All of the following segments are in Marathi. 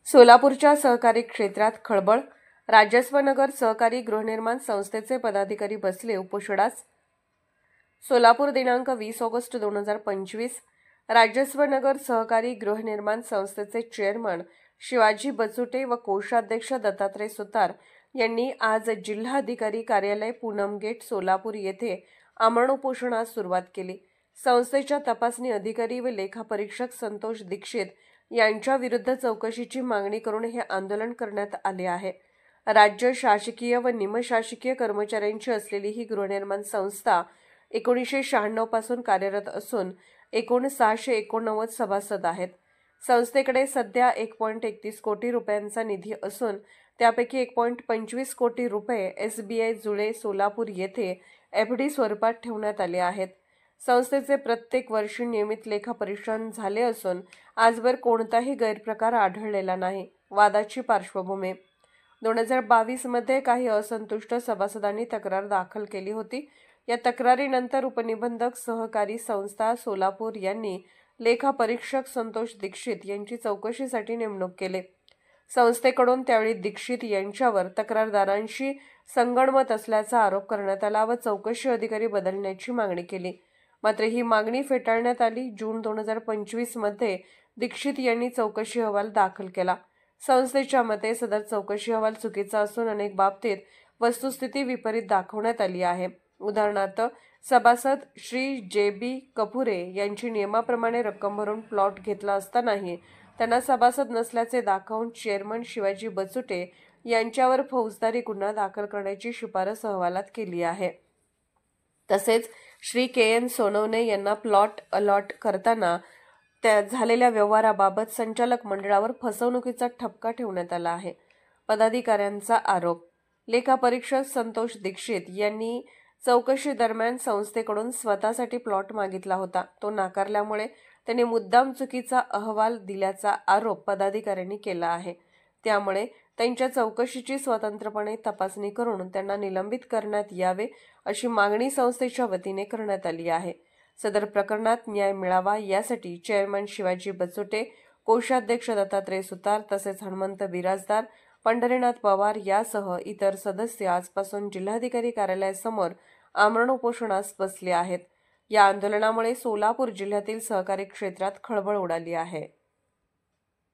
सोलापूरच्या सहकारी क्षेत्रात खळबळ. राजस्वनगर सहकारी गृहनिर्माण संस्थेचे पदाधिकारी बसले उपोषणास. सोलापूर दिनांक 20 ऑगस्ट 2025. राजस्वनगर सहकारी गृहनिर्माण संस्थेचे चेअरमन शिवाजी बचुटे व कोषाध्यक्ष दत्तात्रय सुतार यांनी आज जिल्हाधिकारी कार्यालय पूनम गेट सोलापूर येथे आमरण उपोषणास सुरुवात केली. संस्थेच्या तपासणी अधिकारी व लेखापरीक्षक संतोष दीक्षित यांच्या विरुद्ध चौकशीची मागणी करून हे आंदोलन करण्यात आले आहे. राज्य शासकीय व निमशासकीय कर्मचाऱ्यांची असलेली ही गृहनिर्माण संस्था 1996 पासून कार्यरत असून एकूण 689 सभासद आहेत. संस्थेकडे सध्या 1.31 कोटी रुपयांचा निधी असून त्यापैकी 1.25 कोटी रुपये SBI जुळे सोलापूर येथे FD स्वरूपात ठेवण्यात आले आहेत. संस्थेचे प्रत्येक वर्षी नियमित लेखापरीक्षण झाले असून आजवर कोणताही गैरप्रकार आढळलेला नाही. वादाची पार्श्वभूमी. 2022 मध्ये काही असंतुष्ट सभासदांनी तक्रार दाखल केली होती. या तक्रारीनंतर उपनिबंधक सहकारी संस्था सोलापूर यांनी लेखापरीक्षक संतोष दीक्षित यांची चौकशीसाठी नेमणूक केली. संस्थेकडून त्यावेळी दीक्षित यांच्यावर तक्रारदारांशी संगनमत असल्याचा आरोप करण्यात आला व चौकशी अधिकारी बदलण्याची मागणी केली. मात्र ही मागणी फेटाळण्यात आली. जून 2025 मध्ये दीक्षित यांनी चौकशी अहवाल दाखल केला. संस्थेच्या मते सदर चौकशी अहवाल चुकीचा असून अनेक बाबतीत वस्तुस्थिती विपरीत दाखवण्यात आली आहे. उदाहरणार्थ, सभासद श्री JB कपुरे यांची नियमाप्रमाणे रक्कम भरून प्लॉट घेतला असतानाही त्यांना सभासद नसल्याचे दाखवून चेअरमन शिवाजी बचुटे यांच्यावर फौजदारी गुन्हा दाखल करण्याची शिफारस अहवालात केली आहे. तसेच श्री KN सोनवणे यांना प्लॉट अलॉट करताना त्या झालेल्या व्यवहाराबाबत संचालक मंडळावर फसवणुकीचा ठपका ठेवण्यात आला आहे. पदाधिकाऱ्यांचा आरोप. लेखापरीक्षक संतोष दीक्षित यांनी चौकशी दरम्यान संस्थेकडून स्वतःसाठी प्लॉट मागितला होता. तो नाकारल्यामुळे त्यांनी मुद्दाम चुकीचा अहवाल दिल्याचा आरोप पदाधिकाऱ्यांनी केला आहे. त्यामुळे त्यांच्या चौकशीची स्वतंत्रपणे तपासणी करून त्यांना निलंबित करण्यात यावे अशी मागणी संस्थेच्या वतीने करण्यात आली आहे. सदर प्रकरणात न्याय मिळावा यासाठी चेअरमन शिवाजी बचुटे, कोषाध्यक्ष दत्तात्रय सुतार तसेच हनुमंत बिराजदार, पंढरीनाथ पवार यासह इतर सदस्य आजपासून जिल्हाधिकारी कार्यालयासमोर आमरण उपोषणास बसले आहेत. या आंदोलनामुळे सोलापूर जिल्ह्यातील सहकारी क्षेत्रात खळबळ उडाली आहे.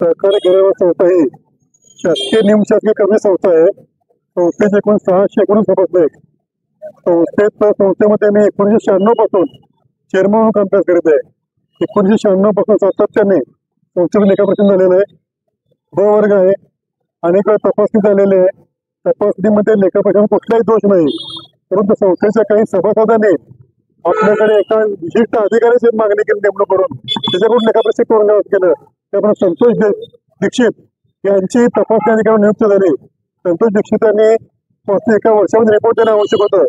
सहकारी गृहनिर्माण संस्था ही शासकीय निमशासकीय कर्मचारी संस्था आहे. संस्थेचे एकूण 619 सभासद आहेत. संस्थेमध्ये मी 1996 पासून चेअरमन म्हणून कामकाज करत आहे. 1996 पासून सातत्याने संस्थेचं लेखापरीक्षण झालेलं आहे. ब वर्ग आहे. अनेक वेळा तपासणी झालेली आहे. तपासणीमध्ये लेखापरीक्षण कुठलाही दोष नाही. परंतु संस्थेच्या काही सभासदांनी आपल्याकडे एका विशिष्ट अधिकाऱ्याची मागणी केली नेमणूक करून त्याच्याकडून लेखापरीक्षक करून केलं. त्यामुळे संतोष दीक्षित यांची तपासणी अधिकारी नियुक्त झाली. संतोष दीक्षित यांनी एका वर्षामध्ये रिपोर्ट देणं आवश्यक होतं,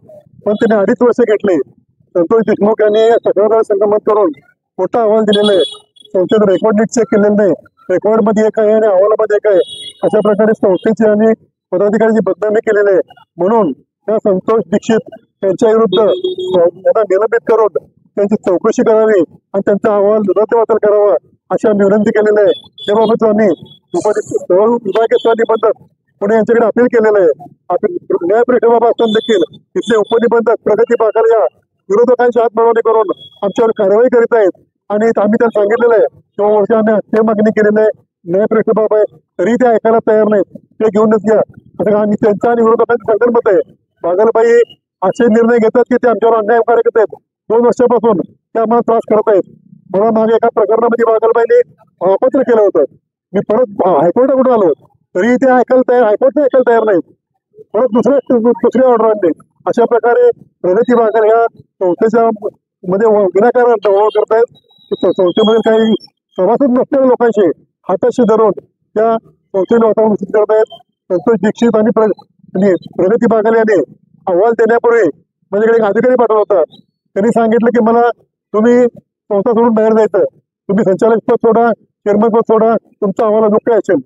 पण त्यांनी 2.5 वर्ष घेतली. संतोष देशमुख यांनी तक्रारदार संगमत करून मोठा अहवाल दिलेला आहे. संस्थेचं रेकॉर्ड नीट चेक केलेलं नाही. रेकॉर्डमध्ये एक आहे आणि अहवालामध्ये एक आहे. अशा प्रकारे संस्थेची आणि पदाधिकाऱ्यांची बदनामी केलेली आहे. म्हणून त्या संतोष दीक्षित यांच्या विरुद्ध त्यांना निलंबित करून त्यांची चौकशी करावी आणि त्यांचा अहवाल रद्दबातल करावा अशी आम्ही विनंती केलेली आहे. त्याबाबत आम्ही विभागीय निबंधक पुणे यांच्याकडे अपील केलेलं आहे. न्यायपरीक्षेबाबत असताना देखील तिथले उपनिबंधक प्रगती बाकर या विरोधकांची हातमिळवणी करून आमच्यावर कारवाई करीत आहेत आणि आम्ही त्यांना सांगितलेलं आहे किंवा वर्षी आम्ही ते मागणी केलेली आहे न्यायपरीक्षेबाबत, तरी ते ऐकायला तयार नाहीत. ते घेऊनच घ्या असं आम्ही त्यांचा आणि विरोधकांचं संगनमत आहे. बागलबाई असे निर्णय घेतात की ते आमच्यावर अन्याय करत आहेत. 2 वर्षापासून ते आम्हाला त्रास करत आहेत. मला मागे एका प्रकरणामध्ये बागलबाईने अपात्र केलं होतं. मी परत हायकोर्टाकडून आलो तरी ते ऐकायला तयार, हायकोर्टने ऐकायला तयार नाहीत. परत दुसरी ऑर्डर आणली. अशा प्रकारे प्रगती बागर ह्या संस्थेच्या मध्ये विनाकारण दबाव करतायत. संस्थेमध्ये काही सभासद नसलेल्या लोकांशी हाताशी धरून त्या संस्थेने वातावरण दूषित करतायत. संतोष दीक्षित आणि प्रगती बागर यांनी अहवाल देण्यापूर्वी माझ्याकडे एक अधिकारी पाठवला होता. त्यांनी सांगितलं की मला तुम्ही संस्था सोडून बाहेर जायचं, तुम्ही संचालक पद सोडा, चेअरमन पद सोडा, तुमचा अहवाल अजून असेल.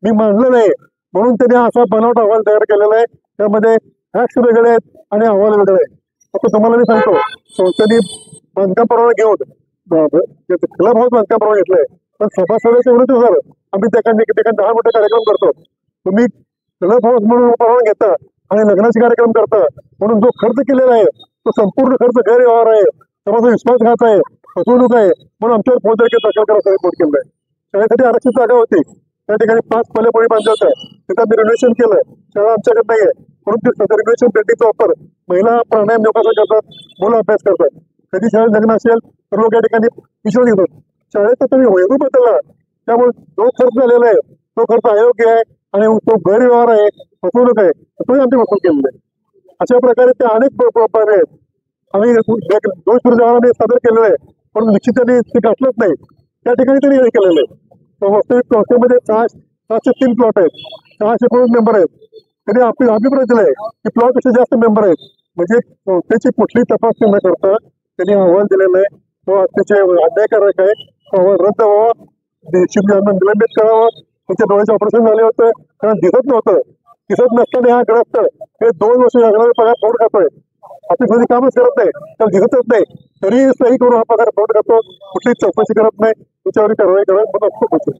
मी मानलं नाही म्हणून त्यांनी असा बनावट अहवाल तयार केलेला आहे. त्यामध्ये फॅक्ट्स वेगळे आहेत आणि अहवाल वेगळे आहेत. फक्त तुम्हाला मी सांगतो, संस्थेने बांधकाम परवाना घेऊन क्लब हाऊस बांधकाम परवाना घेतलाय, पण सभासदाच्या एवढंच झालं आम्ही त्या ठिकाणी 10 मोठे कार्यक्रम करतो. तुम्ही क्लब हाऊस म्हणून परवानगी घेता आणि लग्नाचे कार्यक्रम करता, म्हणून जो खर्च केलेला आहे तो संपूर्ण खर्च गैरव्यवहार आहे, समाजाचा विश्वासघात आहे, फसवणूक आहे, म्हणून आमच्यावर फौजदारी केस दाखल करायचा रिपोर्ट केलाय. शाळेसाठी आरक्षित जागा होती, त्या ठिकाणी 5 खोल्या पोळी बांधल्या होत्या, तिथं आम्ही रिनोव्हेशन केलं. शाळा आमच्याकडे नाहीये, म्हणून ते रिनोव्हेशन बिल्डिंगचा वापर महिला प्राणायाम योगासन करतात, मुलं अभ्यास करतात. कधी शाळेत लग्न असेल तर लोक या ठिकाणी विश्वास घेतात. शाळेचा तुम्ही वैभव बदलला, त्यामुळे जो खर्च झालेला आहे तो खर्च अयोग्य आहे आणि तो गैरव्यवहार आहे, फसवणूक आहे, तोही आमचे वसूल केलेला आहे. अशा प्रकारे ते अनेक प्रकार आहेत. आम्ही दोष प्रजावाने सादर केलेलं आहे, पण निश्चित त्यांनी ते घातलंच नाही. त्या ठिकाणी त्यांनी हे केलेलं आहे. वास्तविक संस्थेमध्ये 603 प्लॉट आहेत, 619 मेंबर आहेत. त्यांनी अभिप्राय दिलाय की प्लॉटपेक्षा जास्त मेंबर आहेत, म्हणजे संस्थेची कुठलीही तपासणी न करता त्यांनी अहवाल दिलेला आहे. तो अतिशय अन्यायकारक आहे. तो अहवाल रद्द व्हावा, निलंबित करावा. त्यांच्या डोळ्याचे ऑपरेशन झाले होतं, कारण दिसत नव्हतं. दिसत नसताना हा ग्रस्त हे 2 वर्ष पगार फोड खातोय. ऑफिसमध्ये कामच करत नाही, त्याला दिसतच नाही, तरी सही करून हा पगार फोड खातो. कुठलीच चौकशी करत नाही, त्याच्यावर कारवाई करत